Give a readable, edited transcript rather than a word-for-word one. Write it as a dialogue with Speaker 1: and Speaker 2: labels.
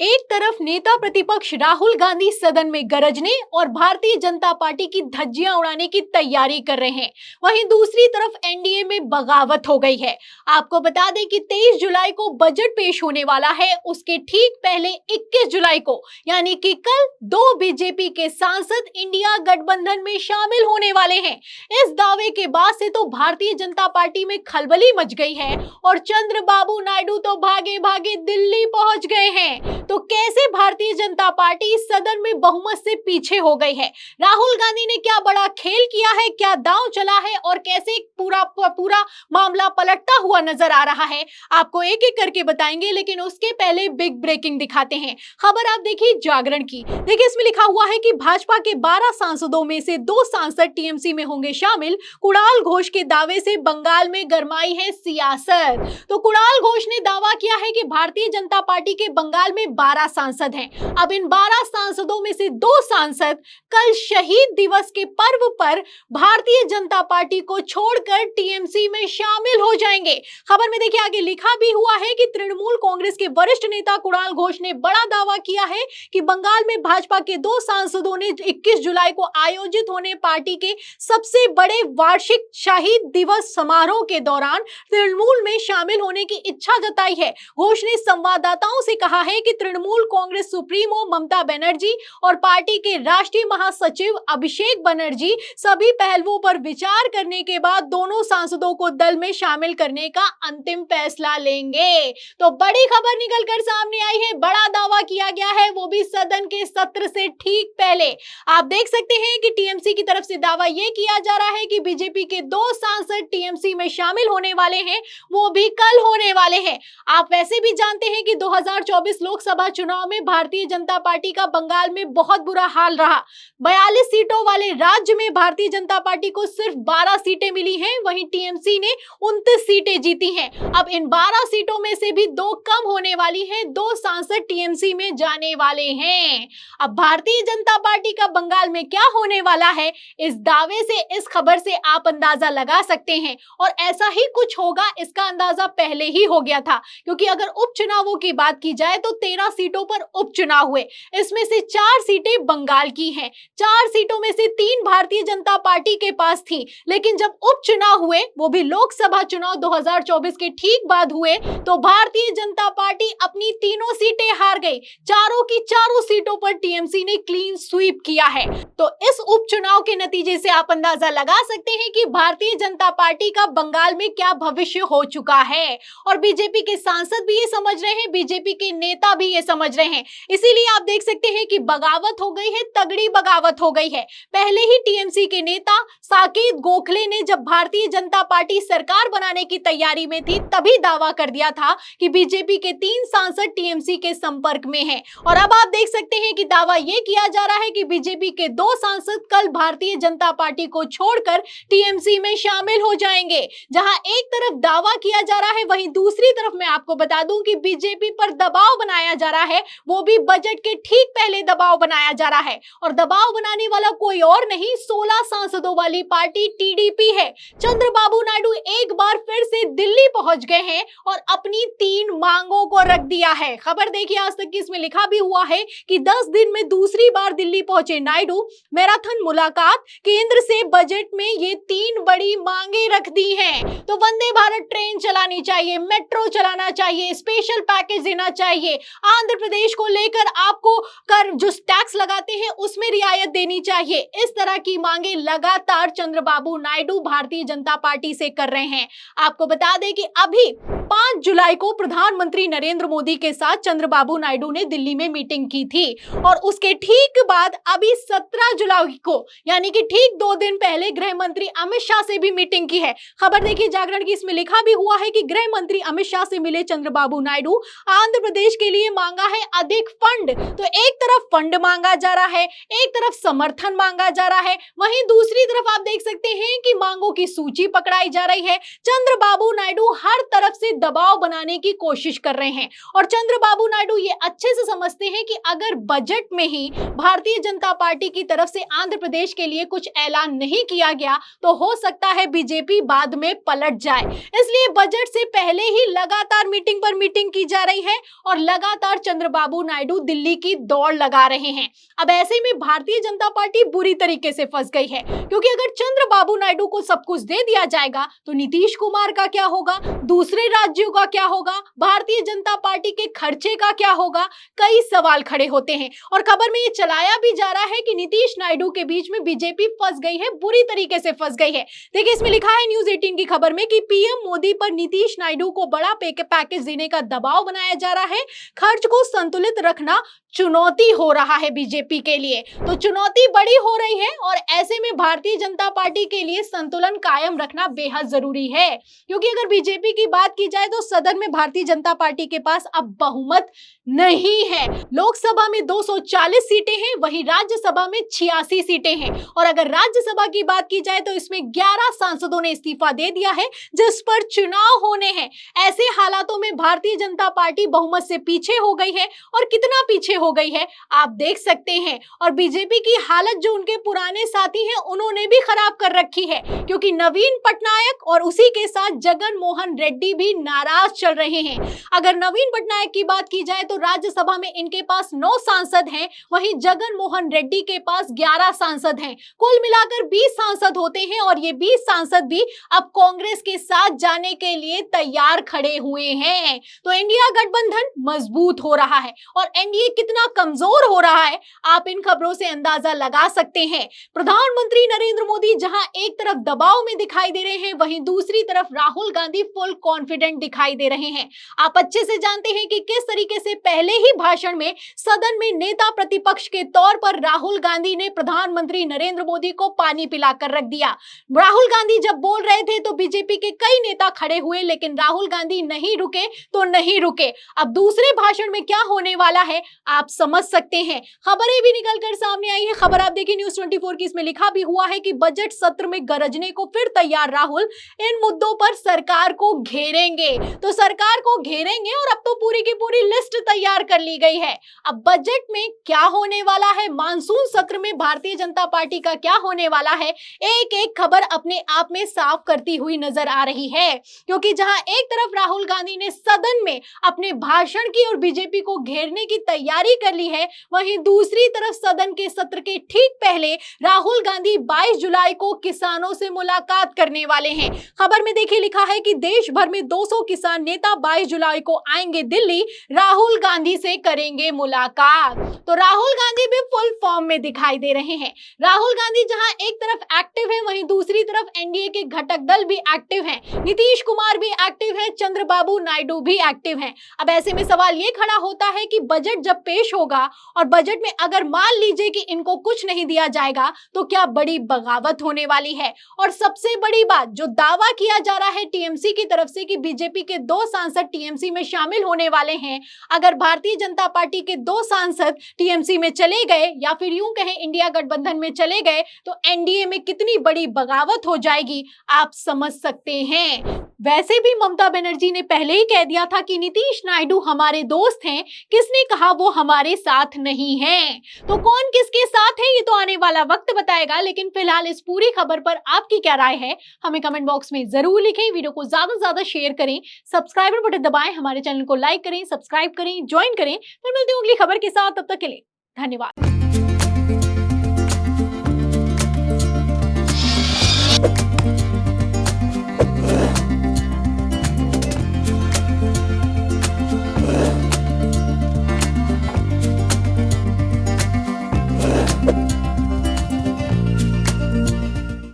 Speaker 1: एक तरफ नेता प्रतिपक्ष राहुल गांधी सदन में गरजने और भारतीय जनता पार्टी की धज्जियां उड़ाने की तैयारी कर रहे हैं, वहीं दूसरी तरफ एनडीए में बगावत हो गई है। आपको बता दें कि 23 जुलाई को बजट पेश होने वाला है। उसके ठीक पहले 21 जुलाई को यानी कि कल दो बीजेपी के सांसद इंडिया गठबंधन में शामिल होने वाले हैं। इस दावे के बाद से तो भारतीय जनता पार्टी में खलबली मच गई है और चंद्रबाबू नायडू तो भागे भागे दिल्ली पहुंच गए हैं। तो कैसे भारतीय जनता पार्टी इस सदन में बहुमत से पीछे हो गई है? राहुल गांधी ने क्या बड़ा खेल किया है, क्या दांव चला है और कैसे पूरा मामला पलटता हुआ नजर आ रहा है, आपको एक एक करके बताएंगे। लेकिन उसके पहले बिग ब्रेकिंग दिखाते हैं। खबर आप देखिए जागरण की। देखिए इसमें लिखा हुआ है कि भाजपा के 12 सांसदों में से 2 सांसद टीएमसी में होंगे शामिल। कुणाल घोष के दावे से बंगाल में गरमाई है सियासत। तो कुणाल घोष ने दावा किया है कि भारतीय जनता पार्टी के बंगाल में 12 सांसद हैं। अब इन 12 सांसदों में से 2 सांसद कल शहीद दिवस के पर्व पर भारतीय जनता पार्टी को छोड़कर टीएमसी में शामिल हो जाएंगे। खबर में देखिए आगे लिखा भी हुआ है कि तृणमूल कांग्रेस के वरिष्ठ नेता कुणाल घोष ने बड़ा दावा किया है कि बंगाल में भाजपा के 2 सांसदों ने 21 जुलाई को आयोजित होने पार्टी के सबसे बड़े वार्षिक शहीद दिवस समारोह के दौरान तृणमूल में शामिल होने की इच्छा जताई है। घोष ने संवाददाताओं से कहा है कि तृणमूल कांग्रेस सुप्रीमो ममता बनर्जी और पार्टी के राष्ट्रीय महासचिव अभिषेक बनर्जी सभी पहलुओं पर विचार करने के बाद दोनों सांसदों को दल में शामिल करने का अंतिम फैसला लेंगे। तो बड़ी खबर निकलकर सामने आई है, बड़ा दावा किया गया है, वो भी सदन के सत्र से ठीक पहले। आप देख सकते हैं कि टीएमसी की तरफ से दावा यह किया जा रहा है कि बीजेपी के 2 सांसद टीएमसी में शामिल होने वाले हैं, वो भी कल होने वाले हैं। आप वैसे भी जानते हैं कि 2024 लोकसभा चुनाव में भारतीय जनता पार्टी का बंगाल में बहुत बुरा हाल रहा। 42 सीटों वाले राज्य में भारतीय जनता पार्टी को सिर्फ 12 सीटें मिली हैं, वहीं टीएमसी ने 29 सीटें जीती हैं। अब इन 12 सीटों में से भी 2 कम होने वाली हैं, 2 सांसद टीएमसी में जाने वाले हैं। अब भारतीय जनता पार्टी का बंगाल में क्या होने वाला है, इस दावे से, इस खबर से आप अंदाजा लगा सकते हैं। और ऐसा ही कुछ होगा, इसका अंदाजा पहले ही हो गया था, क्योंकि अगर उपचुनावों की बात की जाए तो 13 सीटों पर उपचुनाव हुए, इसमें से 4 सीटें बंगाल की हैं। 4 सीटों में से 3 भारतीय जनता पार्टी के पास थी, लेकिन जब उपचुनाव हुए, वो भी लोकसभा चुनाव 2024 के ठीक बाद हुए, तो भारतीय जनता पार्टी अपनी तीनों सीटें हार गई। चारों की चारों सीटों पर टीएमसी ने क्लीन स्वीप किया है। तो इस उपचुनाव के नतीजे से आप अंदाजा लगा सकते हैं कि भारतीय जनता पार्टी का बंगाल में क्या भविष्य हो चुका है। और बीजेपी के सांसद भी ये समझ रहे हैं, बीजेपी के नेता भी ये समझ रहे हैं। इसीलिए आप देख सकते हैं कि बगावत हो गई है, तगड़ी बगावत हो गई है। पहले ही टीएमसी के नेता साकेत गोखले ने जब भारतीय जनता पार्टी सरकार बनाने की तैयारी में थी, तभी दावा कर दिया था कि बीजेपी के 3 सांसद टीएमसी के संपर्क में हैं। और अब आप देख सकते हैं कि दावा यह किया जा रहा है कि बीजेपी के 2 सांसद कल भारतीय जनता पार्टी को छोड़कर टीएमसी में शामिल हो जाएंगे। जहां एक तरफ दावा किया जा रहा है, वहीं दूसरी तरफ मैं आपको बता दूं कि बीजेपी पर दबाव बनाया जा रहा है, वो भी बजट के ठीक पहले दबाव बनाया जा रहा है। और दबाव बनाने वाला कोई और नहीं, 16 सांसदों वाली पार्टी टीडीपी है। चंद्रबाबू नायडू एक बार फिर से दिल्ली पहुंच गए हैं और अपनी 3 मांगों को रख दिया है। खबर देखिए आज तक की, इसमें लिखा भी हुआ है कि 10 दिन में दूसरी बार दिल्ली पहुंचे नायडू। मैराथन मुलाकात, केंद्र से बजट में ये 3 बड़ी मांगे रख दी हैं। तो वंदे भारत ट्रेन चलानी चाहिए, मेट्रो चलाना चाहिए, स्पेशल पैकेज देना चाहिए, आंध्र प्रदेश को लेकर आपको कर जो टैक्स लगाते हैं उसमें रियायत देनी चाहिए। इस तरह की मांगे लगातार चंद्रबाबू नायडू भारतीय जनता पार्टी से कर रहे हैं। आपको बता दें कि अभी 5 जुलाई को प्रधानमंत्री नरेंद्र मोदी के साथ चंद्रबाबू नायडू ने दिल्ली में मीटिंग की थी और उसके ठीक बाद अभी 17 जुलाई को यानी कि ठीक 2 दिन पहले गृह मंत्री अमित शाह से भी मीटिंग की है। खबर देखिए जागरण की, इसमें लिखा भी हुआ है कि गृह मंत्री अमित शाह से मिले चंद्रबाबू नायडू, आंध्र प्रदेश के लिए मांगा है अधिक फंड। तो एक तरफ फंड मांगा जा रहा है, एक तरफ समर्थन मांगा जा रहा है, वहीं दूसरी तरफ आप देख सकते हैं कि मांगों की सूची पकड़ाई जा रही है। चंद्रबाबू नायडू हर तरफ से दबाव दबाव बनाने की कोशिश कर रहे हैं। और चंद्रबाबू नायडू ये अच्छे से समझते हैं कि अगर बजट में ही भारतीय जनता पार्टी की तरफ से आंध्र प्रदेश के लिए कुछ ऐलान नहीं किया गया तो हो सकता है बीजेपी बाद में पलट जाए। इसलिए बजट से पहले ही लगातार मीटिंग पर मीटिंग की जा रही है और लगातार चंद्रबाबू नायडू दिल्ली की दौड़ लगा रहे हैं। अब ऐसे में भारतीय जनता पार्टी बुरी तरीके से फंस गई है, क्योंकि अगर चंद्रबाबू नायडू को सब कुछ दे दिया जाएगा तो नीतीश कुमार का क्या होगा, दूसरे राज्यों का क्या होगा, भारतीय जनता पार्टी के खर्चे का क्या होगा, कई सवाल खड़े होते हैं। और खबर में ये चलाया भी जा रहा है कि नीतीश नायडू के बीच में बीजेपी फंस गई है, बुरी तरीके से फंस गई है। देखिए इसमें लिखा है न्यूज़ 18 की खबर में कि पीएम मोदी पर नीतीश नायडू को बड़ा पैकेज देने का दबाव बनाया जा रहा है। खर्च को संतुलित रखना चुनौती हो रहा है बीजेपी के लिए, तो चुनौती बड़ी हो रही है और ऐसे में भारतीय जनता पार्टी के लिए संतुलन कायम रखना बेहद जरूरी है। क्योंकि अगर बीजेपी की बात की जाए तो सदन में भारतीय जनता पार्टी के पास अब बहुमत नहीं है। लोकसभा में 240 सीटें हैं, वहीं राज्यसभा में 86 सीटें हैं। और अगर राज्यसभा की बात की जाए तो इसमें 11 सांसदों ने इस्तीफा दे दिया है, जिस पर चुनाव होने हैं। ऐसे हालातों में भारतीय जनता पार्टी बहुमत से पीछे हो गई है, और कितना पीछे हो गई है आप देख सकते हैं। और बीजेपी की हालत जो उनके पुराने साथी हैं उन्होंने भी खराब कर रखी है, क्योंकि नवीन पटनायक और उसी के साथ जगन मोहन रेड्डी भी नाराज चल रहे हैं। अगर नवीन पटनायक की बात की जाए तो राज्यसभा में इनके पास 9 सांसद हैं, वहीं जगन मोहन रेड्डी के पास 11 सांसद हैं। कुल मिलाकर 20 सांसद होते हैं, और ये 20 सांसद भी अब कांग्रेस के साथ जाने के लिए तैयार खड़े हुए हैं। तो इंडिया गठबंधन मजबूत हो रहा है, और एनडीए कितना कमजोर हो रहा है आप इन खबरों से अंदाजा लगा सकते हैं। प्रधानमंत्री नरेंद्र मोदी जहां एक तरफ दबाव में दिखाई दे रहे हैं, वहीं दूसरी तरफ राहुल गांधी फुल कॉन्फिडेंट दिखाई दे रहे हैं। आप अच्छे से जानते हैं कि किस तरीके से पहले ही भाषण में सदन में नेता प्रतिपक्ष के तौर पर राहुल गांधी ने प्रधानमंत्री नरेंद्र मोदी को पानी पिलाकर रख दिया। राहुल गांधी जब बोल रहे थे तो बीजेपी के कई नेता खड़े हुए, लेकिन राहुल गांधी नहीं रुके तो नहीं रुके। अब दूसरे भाषण में क्या होने वाला है आप समझ सकते हैं। खबरें भी निकलकर सामने आई है। खबर आप देखिए न्यूज़ 24 की, इसमें लिखा भी हुआ है कि बजट सत्र में गरजने को फिर तैयार राहुल, इन मुद्दों पर सरकार को घेरेंगे। तो सरकार को घेरेंगे, और अब तो पूरी की पूरी लिस्ट तैयार कर ली गई है। अब बजट में क्या होने वाला है, मानसून सत्र में भारतीय जनता पार्टी का क्या होने वाला है, एक एक खबर अपने आप में साफ करती हुई नजर आ रही है। क्योंकि जहां एक तरफ राहुल गांधी ने सदन में अपने भाषण की और बीजेपी को घेरने की तैयारी कर ली है, वहीं दूसरी तरफ सदन के सत्र के ठीक पहले राहुल गांधी 22 जुलाई को किसानों से मुलाकात करने वाले हैं। खबर में देखिए लिखा है कि देश भर में 200 किसान नेता 22 जुलाई को आएंगे दिल्ली, राहुल गांधी से करेंगे मुलाकात। तो राहुल गांधी भी फुल फॉर्म में दिखाई दे रहे हैं। राहुल गांधी जहां एक तरफ एक्टिव है, वहीं दूसरी तरफ एनडीए के घटक दल भी एक्टिव हैं। नीतीश कुमार भी एक्टिव है, चंद्रबाबू नायडू भी एक्टिव हैं। अब ऐसे में सवाल ये खड़ा होता है कि बजट जब पेश होगा और बजट में अगर मान लीजिए कि इनको कुछ नहीं दिया जाएगा तो क्या बड़ी बगावत होने वाली है। और सबसे बड़ी बात जो दावा किया जा रहा है टीएमसी की तरफ से कि बीजेपी के 2 सांसद टीएमसी में शामिल होने वाले हैं, अगर भारतीय जनता पार्टी के 2 सांसद टीएमसी में चले गए या फिर यूं कहें इंडिया गठबंधन में चले गए तो एनडीए में कितनी बड़ी बगावत हो जाएगी आप समझ सकते हैं। वैसे भी ममता बनर्जी ने पहले ही कह दिया था कि नीतीश नायडू हमारे दोस्त हैं, किसने कहा वो हमारे साथ नहीं हैं। तो कौन किसके साथ है ये तो आने वाला वक्त बताएगा, लेकिन फिलहाल इस पूरी खबर पर आपकी क्या राय है हमें कमेंट बॉक्स में जरूर लिखें। वीडियो को ज्यादा से ज्यादा शेयर करें, सब्सक्राइबर बटन दबाएं, हमारे चैनल को लाइक करें, सब्सक्राइब करें, ज्वाइन करें। फिर मिलते हैं अगली खबर के साथ, तब तक के लिए धन्यवाद।